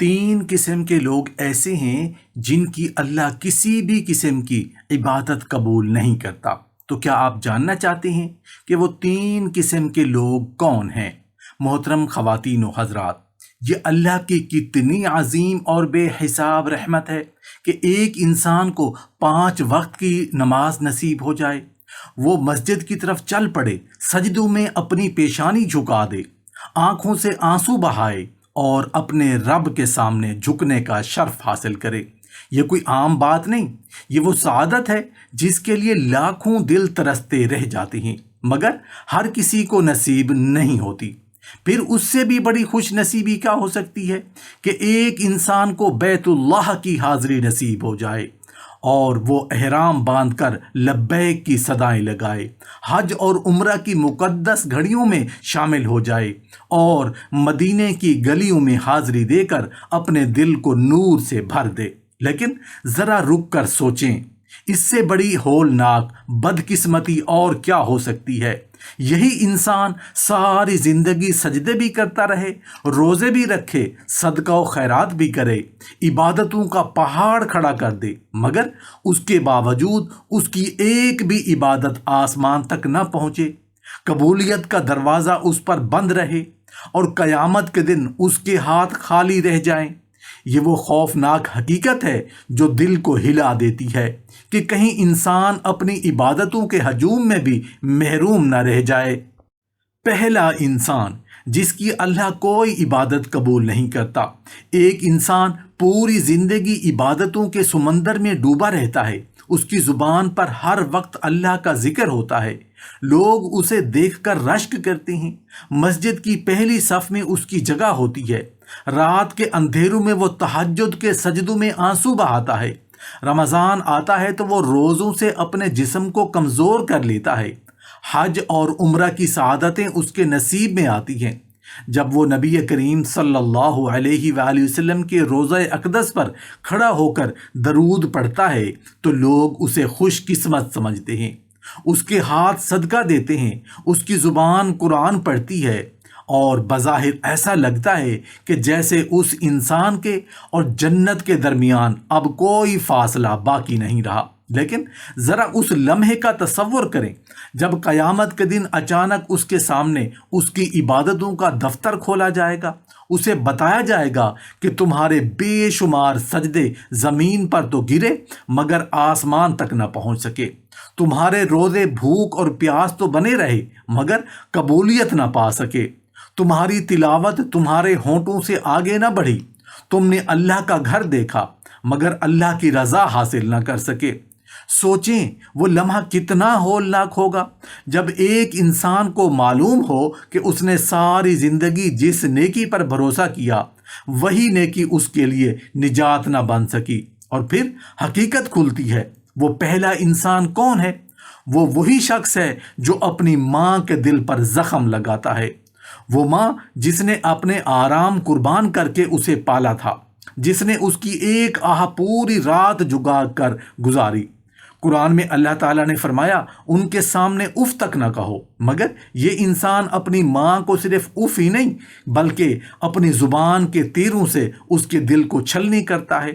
تین قسم کے لوگ ایسے ہیں جن کی اللہ کسی بھی قسم کی عبادت قبول نہیں کرتا۔ تو کیا آپ جاننا چاہتے ہیں کہ وہ تین قسم کے لوگ کون ہیں؟ محترم خواتین و حضرات، یہ اللہ کی کتنی عظیم اور بے حساب رحمت ہے کہ ایک انسان کو 5 وقت کی نماز نصیب ہو جائے، وہ مسجد کی طرف چل پڑے، سجدوں میں اپنی پیشانی جھکا دے، آنکھوں سے آنسو بہائے اور اپنے رب کے سامنے جھکنے کا شرف حاصل کرے۔ یہ کوئی عام بات نہیں، یہ وہ سعادت ہے جس کے لیے لاکھوں دل ترستے رہ جاتے ہیں، مگر ہر کسی کو نصیب نہیں ہوتی۔ پھر اس سے بھی بڑی خوش نصیبی کیا ہو سکتی ہے کہ ایک انسان کو بیت اللہ کی حاضری نصیب ہو جائے اور وہ احرام باندھ کر لبیک کی صدائیں لگائے، حج اور عمرہ کی مقدس گھڑیوں میں شامل ہو جائے اور مدینے کی گلیوں میں حاضری دے کر اپنے دل کو نور سے بھر دے۔ لیکن ذرا رک کر سوچیں، اس سے بڑی ہولناک بدقسمتی اور کیا ہو سکتی ہے؟ یہی انسان ساری زندگی سجدے بھی کرتا رہے، روزے بھی رکھے، صدقہ و خیرات بھی کرے، عبادتوں کا پہاڑ کھڑا کر دے، مگر اس کے باوجود اس کی ایک بھی عبادت آسمان تک نہ پہنچے، قبولیت کا دروازہ اس پر بند رہے اور قیامت کے دن اس کے ہاتھ خالی رہ جائیں۔ یہ وہ خوفناک حقیقت ہے جو دل کو ہلا دیتی ہے کہ کہیں انسان اپنی عبادتوں کے ہجوم میں بھی محروم نہ رہ جائے۔ پہلا انسان جس کی اللہ کوئی عبادت قبول نہیں کرتا۔ ایک انسان پوری زندگی عبادتوں کے سمندر میں ڈوبا رہتا ہے، اس کی زبان پر ہر وقت اللہ کا ذکر ہوتا ہے، لوگ اسے دیکھ کر رشک کرتے ہیں، مسجد کی پہلی صف میں اس کی جگہ ہوتی ہے، رات کے اندھیروں میں وہ تہجد کے سجدوں میں آنسو بہاتا ہے، رمضان آتا ہے تو وہ روزوں سے اپنے جسم کو کمزور کر لیتا ہے، حج اور عمرہ کی سعادتیں اس کے نصیب میں آتی ہیں۔ جب وہ نبی کریم صلی اللہ علیہ وآلہ وسلم کے روضہ اقدس پر کھڑا ہو کر درود پڑھتا ہے تو لوگ اسے خوش قسمت سمجھتے ہیں، اس کے ہاتھ صدقہ دیتے ہیں، اس کی زبان قرآن پڑھتی ہے اور بظاہر ایسا لگتا ہے کہ جیسے اس انسان کے اور جنت کے درمیان اب کوئی فاصلہ باقی نہیں رہا۔ لیکن ذرا اس لمحے کا تصور کریں جب قیامت کے دن اچانک اس کے سامنے اس کی عبادتوں کا دفتر کھولا جائے گا، اسے بتایا جائے گا کہ تمہارے بے شمار سجدے زمین پر تو گرے مگر آسمان تک نہ پہنچ سکے، تمہارے روزے بھوک اور پیاس تو بنے رہے مگر قبولیت نہ پا سکے، تمہاری تلاوت تمہارے ہونٹوں سے آگے نہ بڑھی، تم نے اللہ کا گھر دیکھا مگر اللہ کی رضا حاصل نہ کر سکے۔ سوچیں وہ لمحہ کتنا ہولناک ہوگا جب ایک انسان کو معلوم ہو کہ اس نے ساری زندگی جس نیکی پر بھروسہ کیا وہی نیکی اس کے لیے نجات نہ بن سکی، اور پھر حقیقت کھلتی ہے۔ وہ پہلا انسان کون ہے؟ وہ وہی شخص ہے جو اپنی ماں کے دل پر زخم لگاتا ہے، وہ ماں جس نے اپنے آرام قربان کر کے اسے پالا تھا، جس نے اس کی ایک آہ پوری رات جگا کر گزاری۔ قرآن میں اللہ تعالیٰ نے فرمایا ان کے سامنے اف تک نہ کہو، مگر یہ انسان اپنی ماں کو صرف اف ہی نہیں بلکہ اپنی زبان کے تیروں سے اس کے دل کو چھلنی کرتا ہے۔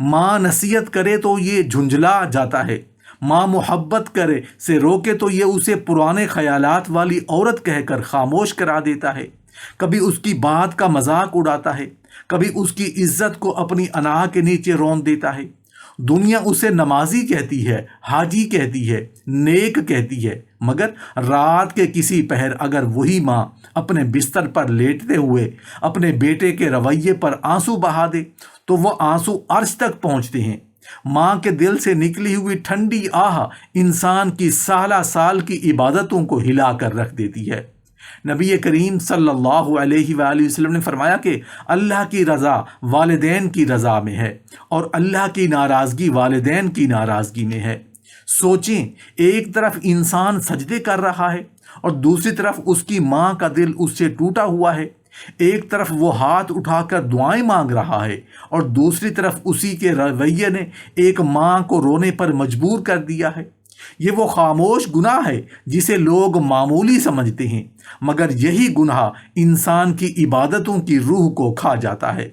ماں نصیحت کرے تو یہ جھنجھلا جاتا ہے، ماں محبت کرے سے روکے تو یہ اسے پرانے خیالات والی عورت کہہ کر خاموش کرا دیتا ہے، کبھی اس کی بات کا مذاق اڑاتا ہے، کبھی اس کی عزت کو اپنی انا کے نیچے رون دیتا ہے۔ دنیا اسے نمازی کہتی ہے، حاجی کہتی ہے، نیک کہتی ہے، مگر رات کے کسی پہر اگر وہی ماں اپنے بستر پر لیٹتے ہوئے اپنے بیٹے کے رویے پر آنسو بہا دے تو وہ آنسو عرش تک پہنچتے ہیں۔ ماں کے دل سے نکلی ہوئی ٹھنڈی آہ انسان کی سالہ سال کی عبادتوں کو ہلا کر رکھ دیتی ہے۔ نبی کریم صلی اللہ علیہ وآلہ وسلم نے فرمایا کہ اللہ کی رضا والدین کی رضا میں ہے اور اللہ کی ناراضگی والدین کی ناراضگی میں ہے۔ سوچیں، ایک طرف انسان سجدے کر رہا ہے اور دوسری طرف اس کی ماں کا دل اس سے ٹوٹا ہوا ہے، ایک طرف وہ ہاتھ اٹھا کر دعائیں مانگ رہا ہے اور دوسری طرف اسی کے رویے نے ایک ماں کو رونے پر مجبور کر دیا ہے۔ یہ وہ خاموش گناہ ہے جسے لوگ معمولی سمجھتے ہیں، مگر یہی گناہ انسان کی عبادتوں کی روح کو کھا جاتا ہے۔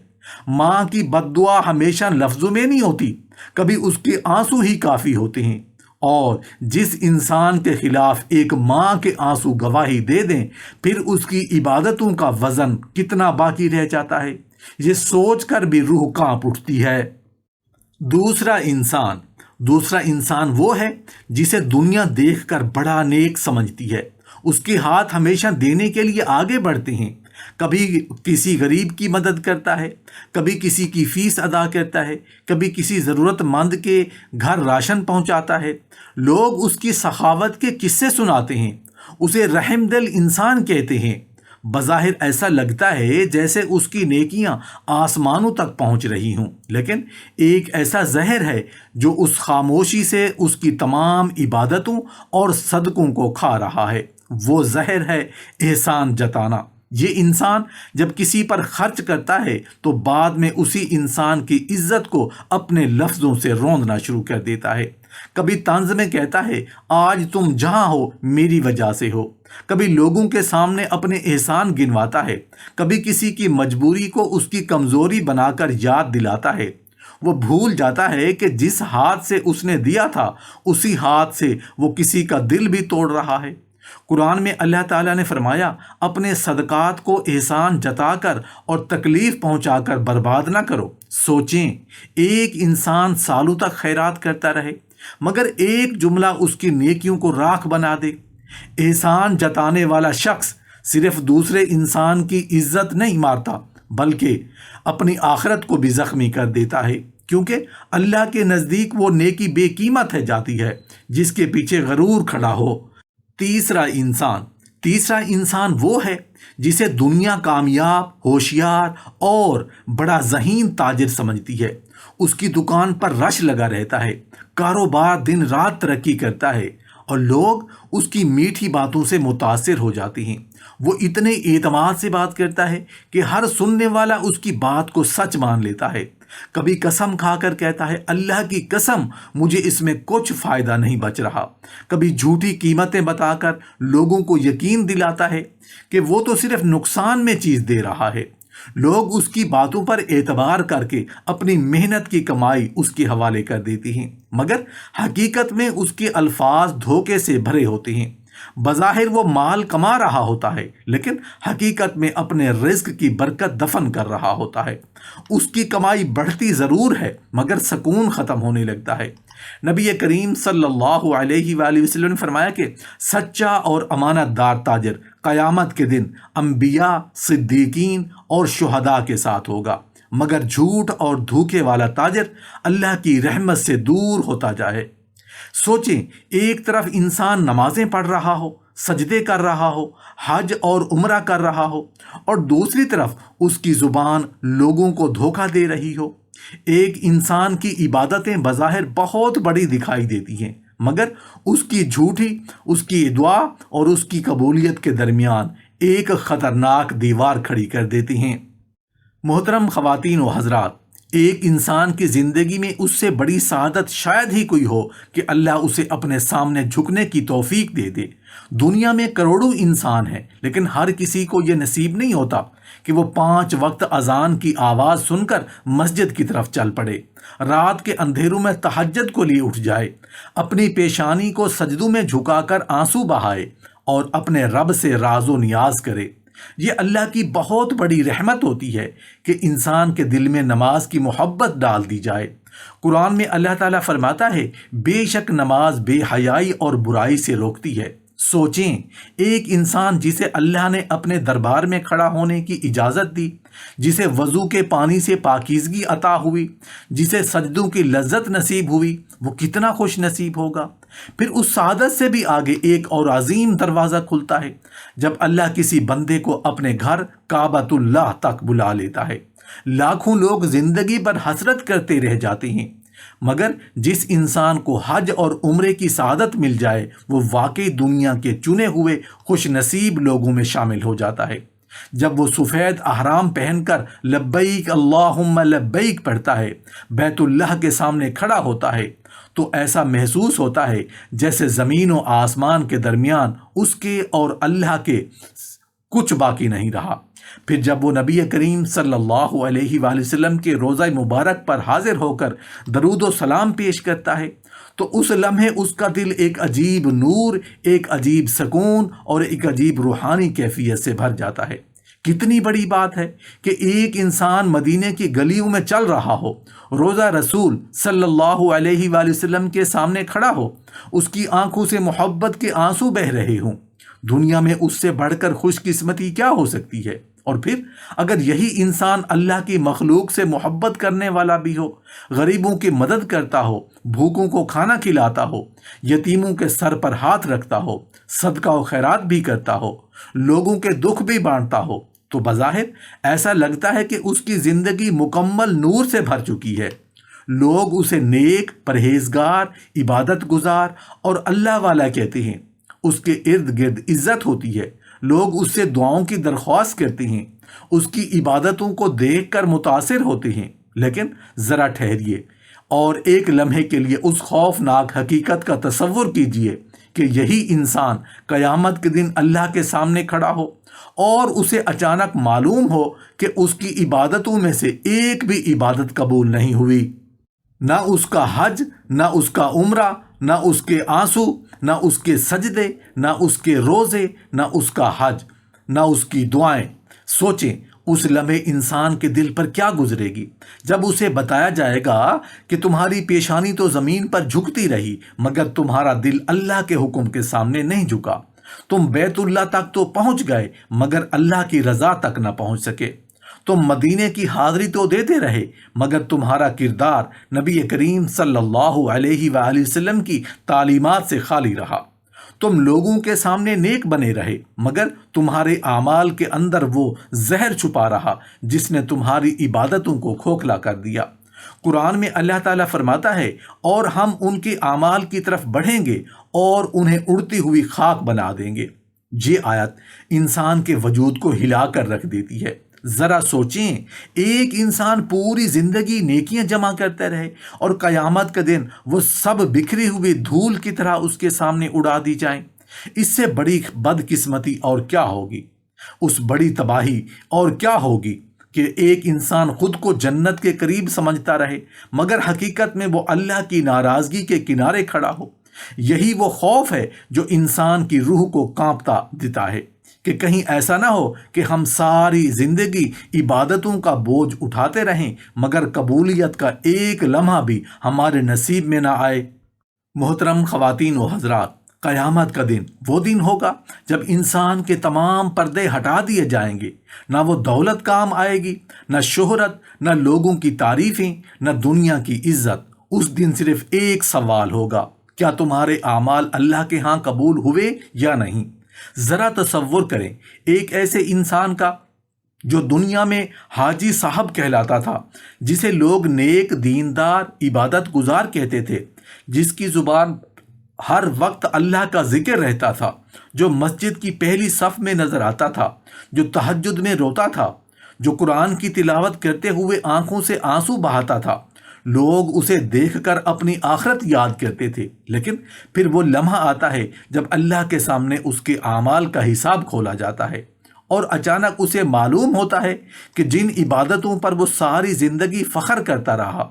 ماں کی بد دعا ہمیشہ لفظوں میں نہیں ہوتی، کبھی اس کے آنسو ہی کافی ہوتے ہیں۔ اور جس انسان کے خلاف ایک ماں کے آنسو گواہی دے دیں، پھر اس کی عبادتوں کا وزن کتنا باقی رہ جاتا ہے، یہ سوچ کر بھی روح کانپ اٹھتی ہے۔ دوسرا انسان وہ ہے جسے دنیا دیکھ کر بڑا نیک سمجھتی ہے۔ اس کے ہاتھ ہمیشہ دینے کے لیے آگے بڑھتے ہیں، کبھی کسی غریب کی مدد کرتا ہے، کبھی کسی کی فیس ادا کرتا ہے، کبھی کسی ضرورت مند کے گھر راشن پہنچاتا ہے۔ لوگ اس کی سخاوت کے قصے سناتے ہیں، اسے رحم دل انسان کہتے ہیں۔ بظاہر ایسا لگتا ہے جیسے اس کی نیکیاں آسمانوں تک پہنچ رہی ہوں، لیکن ایک ایسا زہر ہے جو اس خاموشی سے اس کی تمام عبادتوں اور صدقوں کو کھا رہا ہے۔ وہ زہر ہے احسان جتانا۔ یہ انسان جب کسی پر خرچ کرتا ہے تو بعد میں اسی انسان کی عزت کو اپنے لفظوں سے روندنا شروع کر دیتا ہے۔ کبھی طنز میں کہتا ہے، آج تم جہاں ہو میری وجہ سے ہو۔ کبھی لوگوں کے سامنے اپنے احسان گنواتا ہے، کبھی کسی کی مجبوری کو اس کی کمزوری بنا کر یاد دلاتا ہے۔ وہ بھول جاتا ہے کہ جس ہاتھ سے اس نے دیا تھا اسی ہاتھ سے وہ کسی کا دل بھی توڑ رہا ہے۔ قرآن میں اللہ تعالیٰ نے فرمایا، اپنے صدقات کو احسان جتا کر اور تکلیف پہنچا کر برباد نہ کرو۔ سوچیں، ایک انسان سالوں تک خیرات کرتا رہے مگر ایک جملہ اس کی نیکیوں کو راکھ بنا دے۔ احسان جتانے والا شخص صرف دوسرے انسان کی عزت نہیں مارتا بلکہ اپنی آخرت کو بھی زخمی کر دیتا ہے، کیونکہ اللہ کے نزدیک وہ نیکی بے قیمت ہے جاتی ہے جس کے پیچھے غرور کھڑا ہو۔ تیسرا انسان وہ ہے جسے دنیا کامیاب، ہوشیار اور بڑا ذہین تاجر سمجھتی ہے۔ اس کی دکان پر رش لگا رہتا ہے، کاروبار دن رات ترقی کرتا ہے اور لوگ اس کی میٹھی باتوں سے متاثر ہو جاتے ہیں۔ وہ اتنے اعتماد سے بات کرتا ہے کہ ہر سننے والا اس کی بات کو سچ مان لیتا ہے۔ کبھی قسم کھا کر کہتا ہے، اللہ کی قسم مجھے اس میں کچھ فائدہ نہیں بچ رہا۔ کبھی جھوٹی قیمتیں بتا کر لوگوں کو یقین دلاتا ہے کہ وہ تو صرف نقصان میں چیز دے رہا ہے۔ لوگ اس کی باتوں پر اعتبار کر کے اپنی محنت کی کمائی اس کے حوالے کر دیتی ہیں، مگر حقیقت میں اس کے الفاظ دھوکے سے بھرے ہوتے ہیں۔ بظاہر وہ مال کما رہا ہوتا ہے لیکن حقیقت میں اپنے رزق کی برکت دفن کر رہا ہوتا ہے۔ اس کی کمائی بڑھتی ضرور ہے مگر سکون ختم ہونے لگتا ہے۔ نبی کریم صلی اللہ علیہ وآلہ وسلم نے فرمایا کہ سچا اور امانت دار تاجر قیامت کے دن انبیاء، صدیقین اور شہداء کے ساتھ ہوگا، مگر جھوٹ اور دھوکے والا تاجر اللہ کی رحمت سے دور ہوتا جائے۔ سوچیں، ایک طرف انسان نمازیں پڑھ رہا ہو، سجدے کر رہا ہو، حج اور عمرہ کر رہا ہو، اور دوسری طرف اس کی زبان لوگوں کو دھوکہ دے رہی ہو۔ ایک انسان کی عبادتیں بظاہر بہت بڑی دکھائی دیتی ہیں مگر اس کی جھوٹی، اس کی دعا اور اس کی قبولیت کے درمیان ایک خطرناک دیوار کھڑی کر دیتی ہیں۔ محترم خواتین و حضرات، ایک انسان کی زندگی میں اس سے بڑی سعادت شاید ہی کوئی ہو کہ اللہ اسے اپنے سامنے جھکنے کی توفیق دے دے۔ دنیا میں کروڑوں انسان ہیں لیکن ہر کسی کو یہ نصیب نہیں ہوتا کہ وہ 5 وقت اذان کی آواز سن کر مسجد کی طرف چل پڑے، رات کے اندھیروں میں تہجد کو لیے اٹھ جائے، اپنی پیشانی کو سجدوں میں جھکا کر آنسو بہائے اور اپنے رب سے راز و نیاز کرے۔ یہ اللہ کی بہت بڑی رحمت ہوتی ہے کہ انسان کے دل میں نماز کی محبت ڈال دی جائے۔ قرآن میں اللہ تعالیٰ فرماتا ہے، بے شک نماز بے حیائی اور برائی سے روکتی ہے۔ سوچیں، ایک انسان جسے اللہ نے اپنے دربار میں کھڑا ہونے کی اجازت دی، جسے وضو کے پانی سے پاکیزگی عطا ہوئی، جسے سجدوں کی لذت نصیب ہوئی، وہ کتنا خوش نصیب ہوگا۔ پھر اس سعادت سے بھی آگے ایک اور عظیم دروازہ کھلتا ہے جب اللہ کسی بندے کو اپنے گھر کعبۃ اللہ تک بلا لیتا ہے۔ لاکھوں لوگ زندگی پر حسرت کرتے رہ جاتے ہیں مگر جس انسان کو حج اور عمرے کی سعادت مل جائے وہ واقعی دنیا کے چنے ہوئے خوش نصیب لوگوں میں شامل ہو جاتا ہے۔ جب وہ سفید احرام پہن کر لبیک اللہم لبیک پڑھتا ہے، بیت اللہ کے سامنے کھڑا ہوتا ہے تو ایسا محسوس ہوتا ہے جیسے زمین و آسمان کے درمیان اس کے اور اللہ کے کچھ باقی نہیں رہا۔ پھر جب وہ نبی کریم صلی اللہ علیہ وآلہ وسلم کے روضہ مبارک پر حاضر ہو کر درود و سلام پیش کرتا ہے تو اس لمحے اس کا دل ایک عجیب نور، ایک عجیب سکون اور ایک عجیب روحانی کیفیت سے بھر جاتا ہے۔ کتنی بڑی بات ہے کہ ایک انسان مدینے کی گلیوں میں چل رہا ہو، روضہ رسول صلی اللہ علیہ وآلہ وسلم کے سامنے کھڑا ہو، اس کی آنکھوں سے محبت کے آنسو بہہ رہے ہوں۔ دنیا میں اس سے بڑھ کر خوش قسمتی کیا ہو سکتی ہے؟ اور پھر اگر یہی انسان اللہ کی مخلوق سے محبت کرنے والا بھی ہو، غریبوں کی مدد کرتا ہو، بھوکوں کو کھانا کھلاتا ہو، یتیموں کے سر پر ہاتھ رکھتا ہو، صدقہ و خیرات بھی کرتا ہو، لوگوں کے دکھ بھی بانٹتا ہو، تو بظاہر ایسا لگتا ہے کہ اس کی زندگی مکمل نور سے بھر چکی ہے۔ لوگ اسے نیک، پرہیزگار، عبادت گزار اور اللہ والا کہتے ہیں۔ اس کے ارد گرد عزت ہوتی ہے، لوگ اس سے دعاؤں کی درخواست کرتے ہیں، اس کی عبادتوں کو دیکھ کر متاثر ہوتے ہیں۔ لیکن ذرا ٹھہریے اور ایک لمحے کے لیے اس خوفناک حقیقت کا تصور کیجئے کہ یہی انسان قیامت کے دن اللہ کے سامنے کھڑا ہو اور اسے اچانک معلوم ہو کہ اس کی عبادتوں میں سے ایک بھی عبادت قبول نہیں ہوئی۔ نہ اس کا حج، نہ اس کا عمرہ، نہ اس کے آنسو، نہ اس کے سجدے، نہ اس کے روزے، نہ اس کا حج، نہ اس کی دعائیں۔ سوچیں اس لمحے انسان کے دل پر کیا گزرے گی جب اسے بتایا جائے گا کہ تمہاری پیشانی تو زمین پر جھکتی رہی مگر تمہارا دل اللہ کے حکم کے سامنے نہیں جھکا۔ تم بیت اللہ تک تو پہنچ گئے مگر اللہ کی رضا تک نہ پہنچ سکے۔ تم مدینے کی حاضری تو دیتے رہے مگر تمہارا کردار نبی کریم صلی اللہ علیہ وآلہ وسلم کی تعلیمات سے خالی رہا۔ تم لوگوں کے سامنے نیک بنے رہے مگر تمہارے اعمال کے اندر وہ زہر چھپا رہا جس نے تمہاری عبادتوں کو کھوکھلا کر دیا۔ قرآن میں اللہ تعالیٰ فرماتا ہے، اور ہم ان کے اعمال کی طرف بڑھیں گے اور انہیں اڑتی ہوئی خاک بنا دیں گے۔ یہ آیت انسان کے وجود کو ہلا کر رکھ دیتی ہے۔ ذرا سوچیں، ایک انسان پوری زندگی نیکیاں جمع کرتے رہے اور قیامت کا دن وہ سب بکھری ہوئی دھول کی طرح اس کے سامنے اڑا دی جائیں۔ اس سے بڑی بدقسمتی اور کیا ہوگی؟ اس بڑی تباہی اور کیا ہوگی کہ ایک انسان خود کو جنت کے قریب سمجھتا رہے مگر حقیقت میں وہ اللہ کی ناراضگی کے کنارے کھڑا ہو۔ یہی وہ خوف ہے جو انسان کی روح کو کانپتا دیتا ہے کہ کہیں ایسا نہ ہو کہ ہم ساری زندگی عبادتوں کا بوجھ اٹھاتے رہیں مگر قبولیت کا ایک لمحہ بھی ہمارے نصیب میں نہ آئے۔ محترم خواتین و حضرات، قیامت کا دن وہ دن ہوگا جب انسان کے تمام پردے ہٹا دیے جائیں گے۔ نہ وہ دولت کام آئے گی، نہ شہرت، نہ لوگوں کی تعریفیں، نہ دنیا کی عزت۔ اس دن صرف ایک سوال ہوگا، کیا تمہارے اعمال اللہ کے ہاں قبول ہوئے یا نہیں؟ ذرا تصور کریں ایک ایسے انسان کا جو دنیا میں حاجی صاحب کہلاتا تھا، جسے لوگ نیک، دیندار، عبادت گزار کہتے تھے، جس کی زبان ہر وقت اللہ کا ذکر رہتا تھا، جو مسجد کی پہلی صف میں نظر آتا تھا، جو تہجد میں روتا تھا، جو قرآن کی تلاوت کرتے ہوئے آنکھوں سے آنسو بہاتا تھا۔ لوگ اسے دیکھ کر اپنی آخرت یاد کرتے تھے، لیکن پھر وہ لمحہ آتا ہے جب اللہ کے سامنے اس کے اعمال کا حساب کھولا جاتا ہے اور اچانک اسے معلوم ہوتا ہے کہ جن عبادتوں پر وہ ساری زندگی فخر کرتا رہا،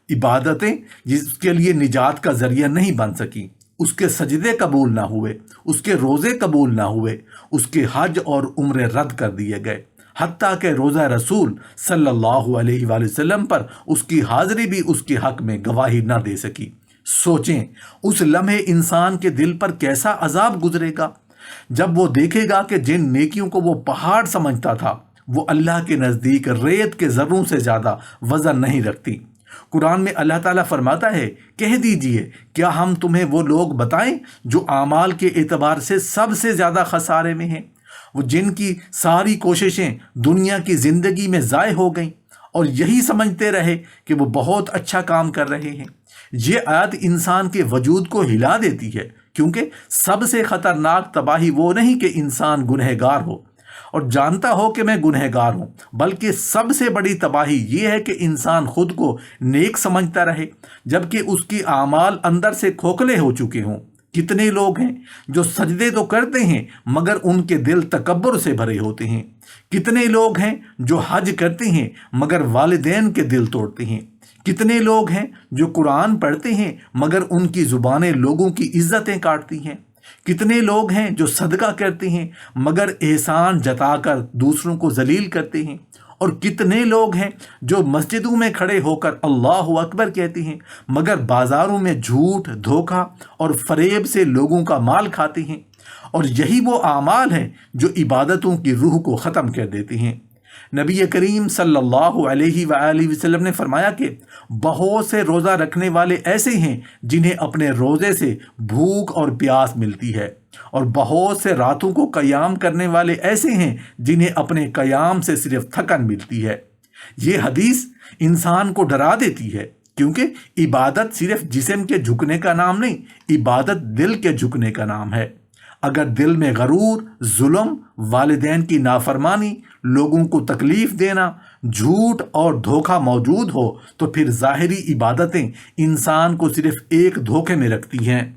عبادتیں جس کے لیے نجات کا ذریعہ نہیں بن سکیں، اس کے سجدے قبول نہ ہوئے، اس کے روزے قبول نہ ہوئے، اس کے حج اور عمرے رد کر دیے گئے، حتیٰ کہ روزہ رسول صلی اللہ علیہ وآلہ وسلم پر اس کی حاضری بھی اس کے حق میں گواہی نہ دے سکی۔ سوچیں اس لمحے انسان کے دل پر کیسا عذاب گزرے گا جب وہ دیکھے گا کہ جن نیکیوں کو وہ پہاڑ سمجھتا تھا وہ اللہ کے نزدیک ریت کے ذروں سے زیادہ وزن نہیں رکھتی۔ قرآن میں اللہ تعالیٰ فرماتا ہے، کہہ دیجئے کیا ہم تمہیں وہ لوگ بتائیں جو اعمال کے اعتبار سے سب سے زیادہ خسارے میں ہیں، وہ جن کی ساری کوششیں دنیا کی زندگی میں ضائع ہو گئیں اور یہی سمجھتے رہے کہ وہ بہت اچھا کام کر رہے ہیں۔ یہ آیت انسان کے وجود کو ہلا دیتی ہے، کیونکہ سب سے خطرناک تباہی وہ نہیں کہ انسان گنہگار ہو اور جانتا ہو کہ میں گنہگار ہوں، بلکہ سب سے بڑی تباہی یہ ہے کہ انسان خود کو نیک سمجھتا رہے جبکہ اس کی اعمال اندر سے کھوکھلے ہو چکے ہوں۔ کتنے لوگ ہیں جو سجدے تو کرتے ہیں مگر ان کے دل تکبر سے بھرے ہوتے ہیں۔ کتنے لوگ ہیں جو حج کرتے ہیں مگر والدین کے دل توڑتے ہیں۔ کتنے لوگ ہیں جو قرآن پڑھتے ہیں مگر ان کی زبانیں لوگوں کی عزتیں کاٹتی ہیں۔ کتنے لوگ ہیں جو صدقہ کرتے ہیں مگر احسان جتا کر دوسروں کو ذلیل کرتے ہیں۔ اور کتنے لوگ ہیں جو مسجدوں میں کھڑے ہو کر اللہ اکبر کہتے ہیں مگر بازاروں میں جھوٹ، دھوکہ اور فریب سے لوگوں کا مال کھاتے ہیں۔ اور یہی وہ اعمال ہیں جو عبادتوں کی روح کو ختم کر دیتے ہیں۔ نبی کریم صلی اللہ علیہ وآلہ وسلم نے فرمایا کہ بہت سے روزہ رکھنے والے ایسے ہیں جنہیں اپنے روزے سے بھوک اور پیاس ملتی ہے، اور بہت سے راتوں کو قیام کرنے والے ایسے ہیں جنہیں اپنے قیام سے صرف تھکن ملتی ہے۔ یہ حدیث انسان کو ڈرا دیتی ہے، کیونکہ عبادت صرف جسم کے جھکنے کا نام نہیں، عبادت دل کے جھکنے کا نام ہے۔ اگر دل میں غرور، ظلم، والدین کی نافرمانی، لوگوں کو تکلیف دینا، جھوٹ اور دھوکہ موجود ہو تو پھر ظاہری عبادتیں انسان کو صرف ایک دھوکے میں رکھتی ہیں۔